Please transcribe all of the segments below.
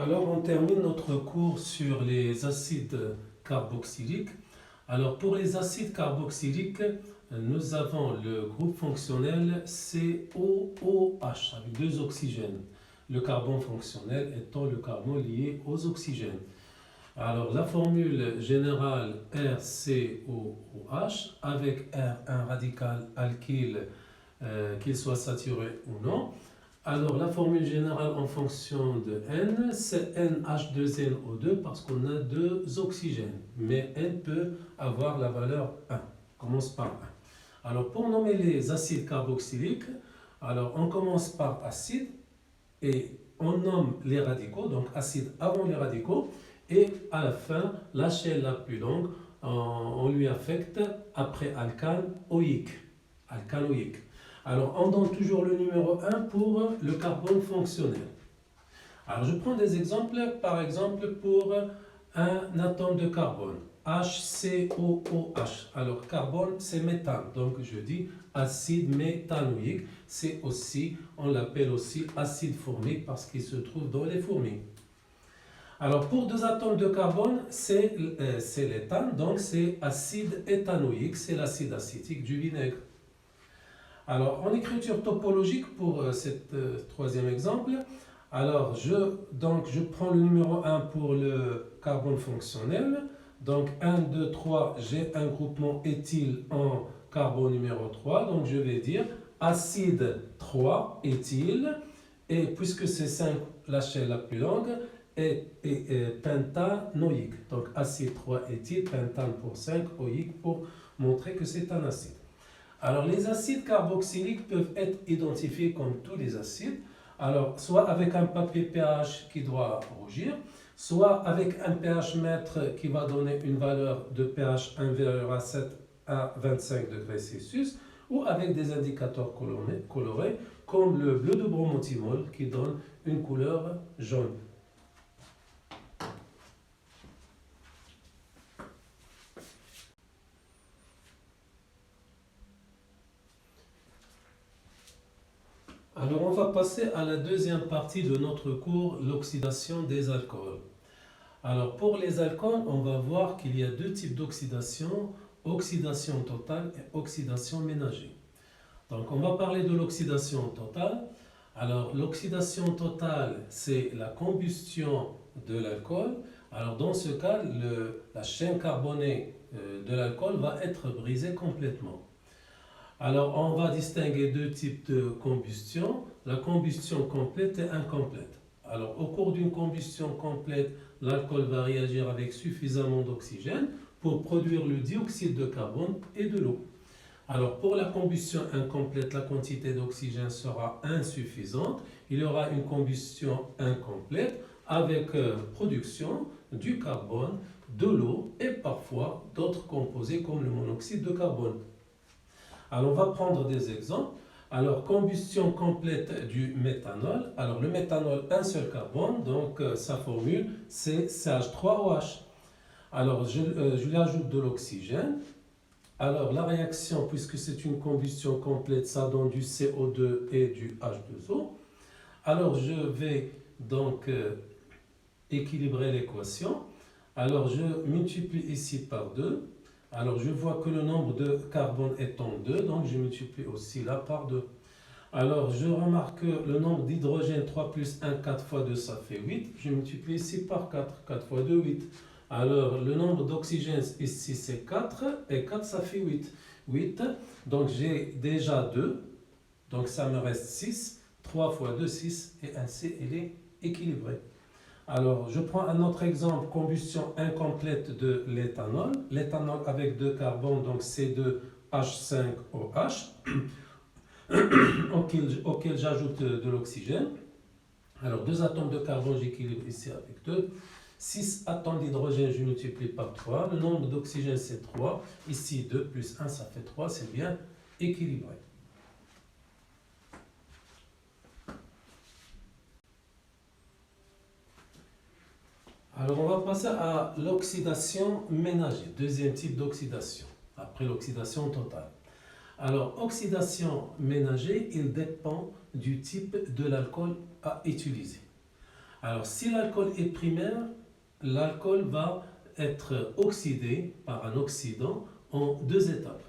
Alors, on termine notre cours sur les acides carboxyliques. Alors, pour les acides carboxyliques, nous avons le groupe fonctionnel COOH avec deux oxygènes. Le carbone fonctionnel étant le carbone lié aux oxygènes. Alors, la formule générale RCOOH avec R, un radical alkyle, qu'il soit saturé ou non. Alors, la formule générale en fonction de N, c'est NH2NO2 parce qu'on a deux oxygènes. Mais N peut avoir la valeur 1. On commence par 1. Alors, pour nommer les acides carboxyliques, alors on commence par acide et on nomme les radicaux, donc acide avant les radicaux. Et à la fin, la chaîne la plus longue, on lui affecte après alcane oïque. Alcanoïque. Alors, on donne toujours le numéro 1 pour le carbone fonctionnel. Alors, je prends des exemples, par exemple, pour un atome de carbone, HCOOH. Alors, carbone, c'est méthane, donc je dis acide méthanoïque. C'est aussi, on l'appelle aussi acide formique parce qu'il se trouve dans les fourmis. Alors, pour deux atomes de carbone, c'est l'éthane, donc c'est acide éthanoïque, c'est l'acide acétique du vinaigre. Alors, en écriture topologique, pour cet troisième exemple, alors je prends le numéro 1 pour le carbone fonctionnel. Donc, 1, 2, 3, j'ai un groupement éthyle en carbone numéro 3. Donc, je vais dire acide 3 éthyle. Et puisque c'est 5, la chaîne la plus longue, et pentanoïque. Donc, acide 3 éthyle, pentane pour 5, oïque pour montrer que c'est un acide. Alors, les acides carboxyliques peuvent être identifiés comme tous les acides. Alors, soit avec un papier pH qui doit rougir, soit avec un pH mètre qui va donner une valeur de pH inférieure à 7 à 25 degrés Celsius, ou avec des indicateurs colorés comme le bleu de bromothymol qui donne une couleur jaune. Alors, on va passer à la deuxième partie de notre cours, l'oxydation des alcools. Alors, pour les alcools, on va voir qu'il y a deux types d'oxydation, oxydation totale et oxydation ménagée. Donc, on va parler de l'oxydation totale. Alors, l'oxydation totale, c'est la combustion de l'alcool. Alors, dans ce cas, la chaîne carbonée de l'alcool va être brisée complètement. Alors, on va distinguer deux types de combustion, la combustion complète et incomplète. Alors, au cours d'une combustion complète, l'alcool va réagir avec suffisamment d'oxygène pour produire le dioxyde de carbone et de l'eau. Alors, pour la combustion incomplète, la quantité d'oxygène sera insuffisante. Il y aura une combustion incomplète avec production du carbone, de l'eau et parfois d'autres composés comme le monoxyde de carbone. Alors, on va prendre des exemples. Alors, combustion complète du méthanol. Alors, le méthanol, un seul carbone, donc sa formule, c'est CH3OH. Alors, je lui ajoute de l'oxygène. Alors, la réaction, puisque c'est une combustion complète, ça donne du CO2 et du H2O. Alors, je vais donc équilibrer l'équation. Alors, je multiplie ici par 2. Alors, je vois que le nombre de carbone étant 2, donc je multiplie aussi là par 2. Alors, je remarque que le nombre d'hydrogène 3 plus 1, 4 fois 2, ça fait 8. Je multiplie ici par 4. 4 fois 2, 8. Alors, le nombre d'oxygène ici, c'est 4. Et 4, ça fait 8. 8. Donc, j'ai déjà 2. Donc, ça me reste 6. 3 fois 2, 6. Et ainsi, il est équilibré. Alors, je prends un autre exemple, combustion incomplète de l'éthanol. L'éthanol avec 2 carbones, donc C2H5OH, auquel j'ajoute de l'oxygène. Alors, 2 atomes de carbone, j'équilibre ici avec 2. 6 atomes d'hydrogène, je multiplie par 3. Le nombre d'oxygène, c'est 3. Ici, 2 plus 1, ça fait 3. C'est bien équilibré. Alors, on va passer à l'oxydation ménagée, deuxième type d'oxydation, après l'oxydation totale. Alors, oxydation ménagée, il dépend du type de l'alcool à utiliser. Alors, si l'alcool est primaire, l'alcool va être oxydé par un oxydant en deux étapes.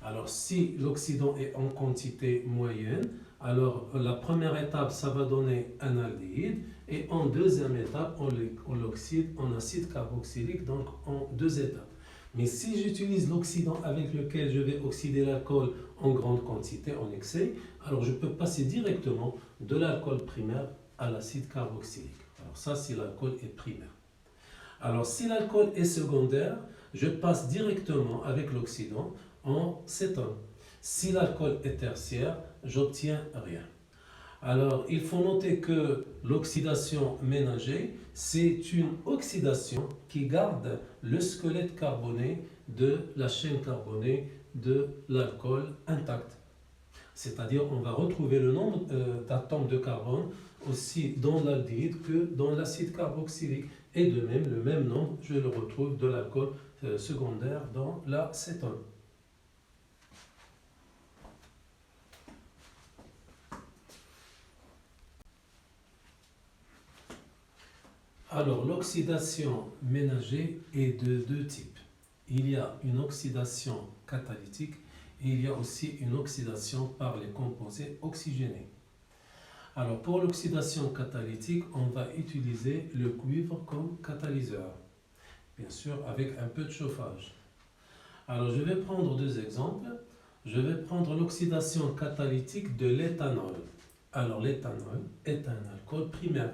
Alors, si l'oxydant est en quantité moyenne, alors la première étape, ça va donner un aldéhyde, et en deuxième étape, on l'oxyde en acide carboxylique, donc en deux étapes. Mais si j'utilise l'oxydant avec lequel je vais oxyder l'alcool en grande quantité, en excès, alors je peux passer directement de l'alcool primaire à l'acide carboxylique. Alors ça, si l'alcool est primaire. Alors si l'alcool est secondaire, je passe directement avec l'oxydant en cétone. Si l'alcool est tertiaire, j'obtiens rien. Alors, il faut noter que l'oxydation ménagée, c'est une oxydation qui garde le squelette carboné de la chaîne carbonée de l'alcool intact. C'est-à-dire, on va retrouver le nombre d'atomes de carbone aussi dans l'aldéhyde que dans l'acide carboxylique. Et de même, le même nombre, je le retrouve de l'alcool secondaire dans la cétone. Alors, l'oxydation ménagée est de deux types. Il y a une oxydation catalytique et il y a aussi une oxydation par les composés oxygénés. Alors, pour l'oxydation catalytique, on va utiliser le cuivre comme catalyseur, bien sûr avec un peu de chauffage. Alors, je vais prendre deux exemples. Je vais prendre l'oxydation catalytique de l'éthanol. Alors, l'éthanol est un alcool primaire.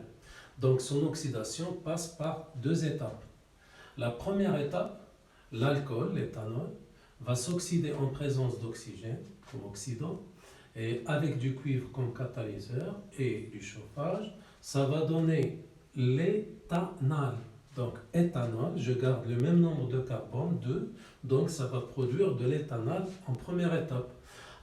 Donc, son oxydation passe par deux étapes. La première étape, l'alcool, l'éthanol, va s'oxyder en présence d'oxygène comme oxydant et avec du cuivre comme catalyseur et du chauffage, ça va donner l'éthanal. Donc, éthanol, je garde le même nombre de carbone, 2, donc ça va produire de l'éthanol en première étape.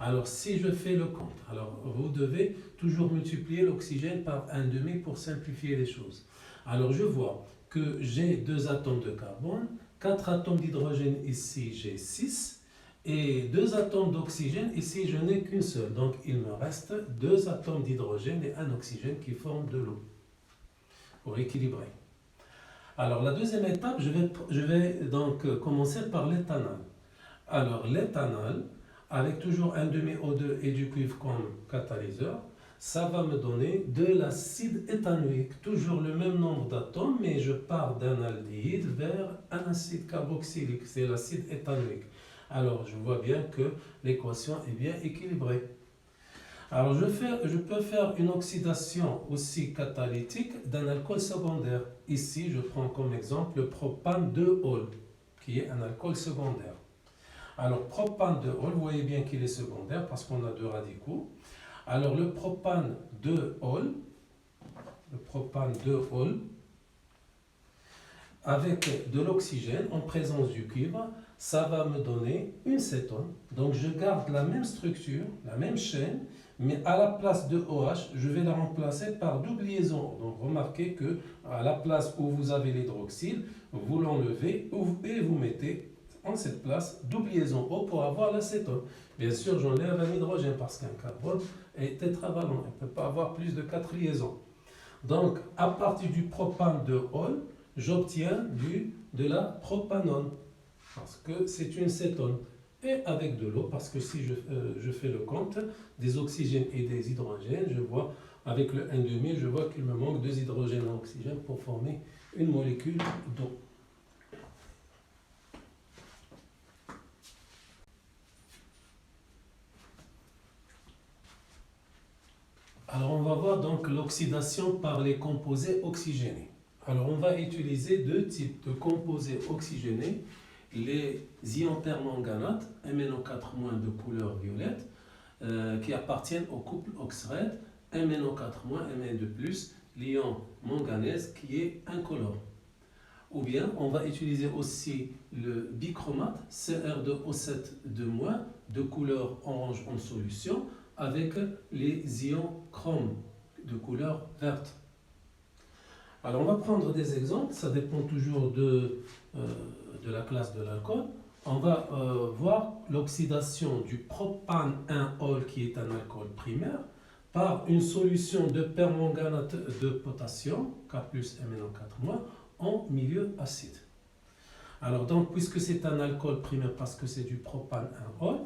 Alors, si je fais le compte, alors vous devez toujours multiplier l'oxygène par 1,5 pour simplifier les choses. Alors, je vois que j'ai 2 atomes de carbone, 4 atomes d'hydrogène, ici j'ai 6, et 2 atomes d'oxygène, ici je n'ai qu'une seule. Donc, il me reste 2 atomes d'hydrogène et un oxygène qui forment de l'eau pour équilibrer. Alors, la deuxième étape, je vais donc commencer par l'éthanol. Alors, l'éthanol, avec toujours un demi-O2 et du cuivre comme catalyseur, ça va me donner de l'acide éthanoïque. Toujours le même nombre d'atomes, mais je pars d'un aldéhyde vers un acide carboxylique. C'est l'acide éthanoïque. Alors, je vois bien que l'équation est bien équilibrée. Alors, je peux faire une oxydation aussi catalytique d'un alcool secondaire. Ici, je prends comme exemple le propane 2-ol, qui est un alcool secondaire. Alors, propane 2-ol, vous voyez bien qu'il est secondaire parce qu'on a deux radicaux. Alors, le propane 2-ol, avec de l'oxygène en présence du cuivre, ça va me donner une cétone. Donc, je garde la même structure, la même chaîne, mais à la place de OH, je vais la remplacer par double liaison. Donc, remarquez que à la place où vous avez l'hydroxyle, vous l'enlevez et vous mettez en cette place double liaison O pour avoir l'acétone. Bien sûr, j'enlève un hydrogène parce qu'un carbone est tétravalent. Il ne peut pas avoir plus de 4 liaisons. Donc, à partir du propane de ol, j'obtiens de la propanone parce que c'est une cétone. Et avec de l'eau, parce que si je fais le compte des oxygènes et des hydrogènes, je vois avec le 1,5, je vois qu'il me manque 2 hydrogènes en oxygène pour former une molécule d'eau. Alors on va voir donc l'oxydation par les composés oxygénés. Alors on va utiliser deux types de composés oxygénés, les ions permanganates, MnO4- de couleur violette, qui appartiennent au couple oxrède, MnO4-, Mn2+, l'ion manganèse qui est incolore. Ou bien on va utiliser aussi le bichromate, Cr2O7- de couleur orange en solution, avec les ions chrome de couleur verte. Alors on va prendre des exemples, ça dépend toujours de la classe de l'alcool. On va voir l'oxydation du propane 1-ol qui est un alcool primaire par une solution de permanganate de potassium, K plus MnO4-, en milieu acide. Alors donc, puisque c'est un alcool primaire parce que c'est du propane 1-ol,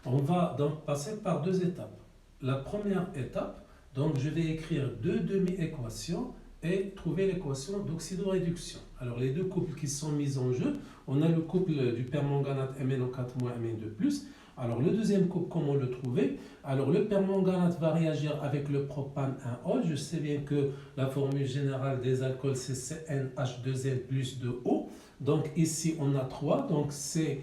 on va donc passer par deux étapes. La première étape, donc je vais écrire deux demi-équations et trouver l'équation d'oxydoréduction. Alors les deux couples qui sont mis en jeu, on a le couple du permanganate MnO4- Mn2+. Alors le deuxième couple, comment le trouver? Alors le permanganate va réagir avec le propane 1-ol. Je sais bien que la formule générale des alcools c'est CnH2n plus 2O. Donc ici on a 3, donc c'est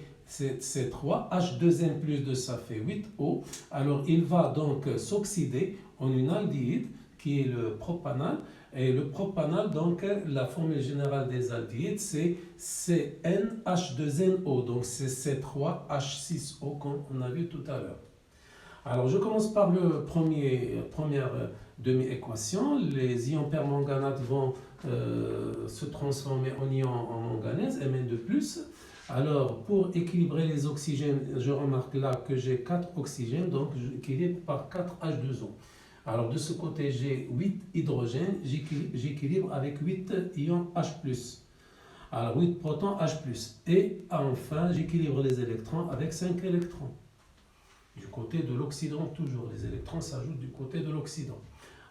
3, H2n plus 2 ça fait 8O. Alors il va donc s'oxyder en une aldéhyde qui est le propanal. Et le propanal, donc la formule générale des aldéhydes c'est CnH2nO. Donc c'est C3H6O comme on a vu tout à l'heure. Alors je commence par le première demi-équation. Les ions permanganates vont se transformer en ions en manganèse, Mn2+. Alors pour équilibrer les oxygènes, je remarque là que j'ai 4 oxygènes, donc j'équilibre par 4 H2O. Alors de ce côté j'ai 8 hydrogènes, j'équilibre avec 8 ions H+. Alors 8 protons H+. Et enfin j'équilibre les électrons avec 5 électrons. Du côté de l'oxydant toujours, les électrons s'ajoutent du côté de l'oxydant.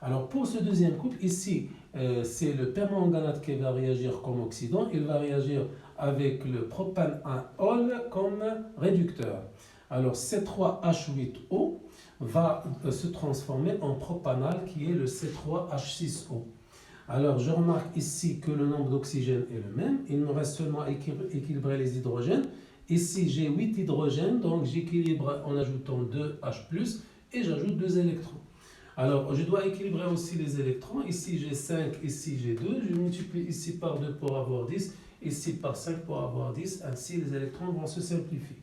Alors pour ce deuxième couple, ici, c'est le permanganate qui va réagir comme oxydant. Il va réagir avec le propane 1-ol comme réducteur. Alors C3H8O va se transformer en propanal qui est le C3H6O. Alors je remarque ici que le nombre d'oxygènes est le même. Il me reste seulement à équilibrer les hydrogènes. Ici j'ai 8 hydrogènes, donc j'équilibre en ajoutant 2 H+, et j'ajoute 2 électrons. Alors je dois équilibrer aussi les électrons. Ici j'ai 5, ici j'ai 2. Je multiplie ici par 2 pour avoir 10, ici par 5 pour avoir 10. Ainsi les électrons vont se simplifier.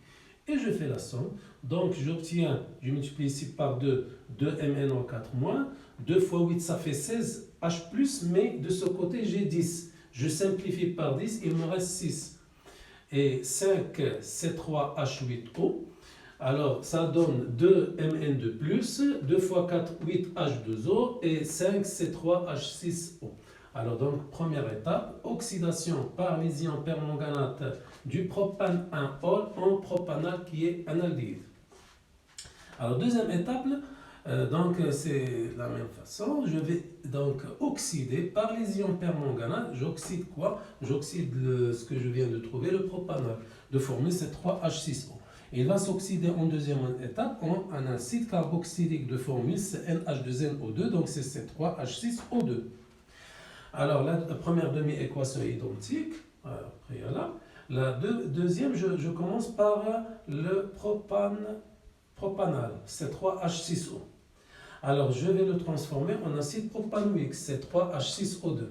Et je fais la somme. Donc j'obtiens, je multiplie ici par 2, 2MnO4-. 2 fois 8 ça fait 16 H+, mais de ce côté j'ai 10. Je simplifie par 10, il me reste 6. Et 5 C3H8O. Alors ça donne 2 Mn2+, 2 fois 4, 8 H2O et 5 C3H6O. Alors donc première étape, oxydation par les ions permanganate du propane 1-ol en propanal qui est un aldéhyde. Alors deuxième étape, donc c'est la même façon, je vais donc oxyder par les ions permanganate. J'oxyde quoi? J'oxyde ce que je viens de trouver, le propanal, de formuler C3H6O. Il va s'oxyder en deuxième étape en un acide carboxylique de formule CnH2nO2, donc c'est C3H6O2. Alors la première demi-équation est identique, préalable. La deuxième, je commence par le propanal, C3H6O. Alors je vais le transformer en acide propanoïque, C3H6O2.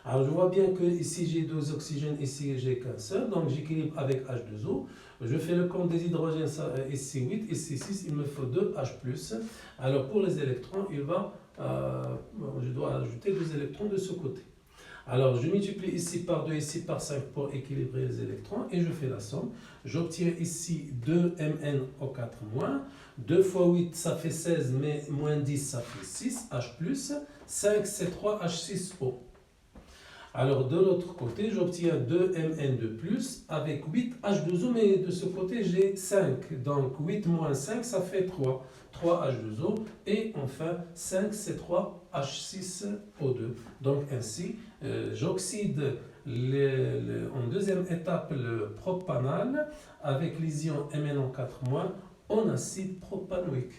Alors je vois bien que ici j'ai 2 oxygènes, ici j'ai qu'un seul, donc j'équilibre avec H2O. Je fais le compte des hydrogènes, ici 8, ici 6, il me faut 2 H+. Alors pour les électrons, je dois ajouter 2 électrons de ce côté. Alors je multiplie ici par 2, ici par 5 pour équilibrer les électrons et je fais la somme. J'obtiens ici 2 MnO4-. 2 fois 8 ça fait 16, mais moins 10 ça fait 6 H+, 5 C3H6O. Alors de l'autre côté, j'obtiens 2 Mn2+, avec 8 H2O, mais de ce côté j'ai 5. Donc 8 moins 5, ça fait 3. 3 H2O et enfin 5 C3H6O2. Donc ainsi, j'oxyde en deuxième étape le propanal avec les ions MnO4- en acide propanoïque.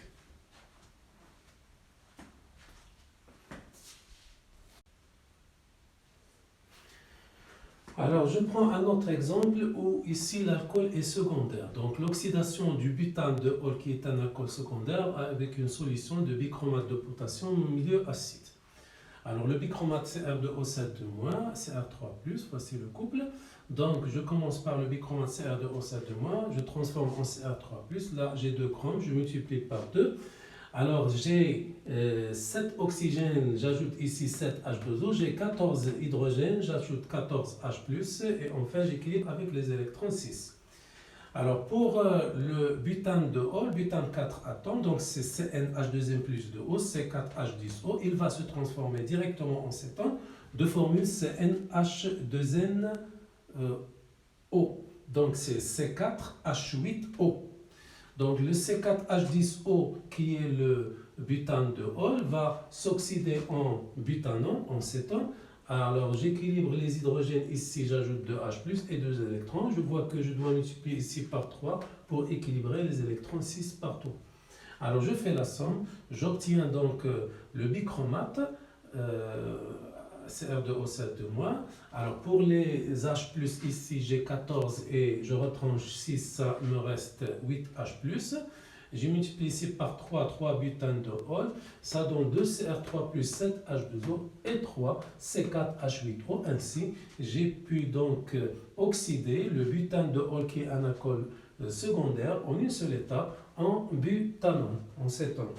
Alors, je prends un autre exemple où ici l'alcool est secondaire. Donc, l'oxydation du butane de ol qui est un alcool secondaire avec une solution de bichromate de potassium au milieu acide. Alors, le bichromate Cr2O7-, Cr3+, voici le couple. Donc, je commence par le bichromate Cr2O7-, je transforme en Cr3+. Là, j'ai 2 chromes, je multiplie par 2. Alors j'ai 7 oxygènes, j'ajoute ici 7 H2O, j'ai 14 hydrogènes, j'ajoute 14 H+, et enfin j'équilibre avec les électrons 6. Alors pour le butane de O, le butane 4 atomes, donc c'est CnH2n plus 2O, C4H10O, il va se transformer directement en cétone de formule CnH2nO. Donc c'est C4H8O. Donc le C4H10O qui est le butane de Hall va s'oxyder en butanon, en cétone. Alors j'équilibre les hydrogènes ici, j'ajoute 2H+, et 2 électrons. Je vois que je dois multiplier ici par 3 pour équilibrer les électrons 6 partout. Alors je fais la somme, j'obtiens donc le bichromate, Cr2O7-. Alors pour les H+, ici j'ai 14 et je retranche 6, ça me reste 8H+. J'ai multiplié ici par 3 butane de Hall, ça donne 2Cr3 plus 7H2O et 3 C4H8O. Ainsi, j'ai pu donc oxyder le butane de Hall qui est un alcool secondaire en une seule étape en butanone, en cétone.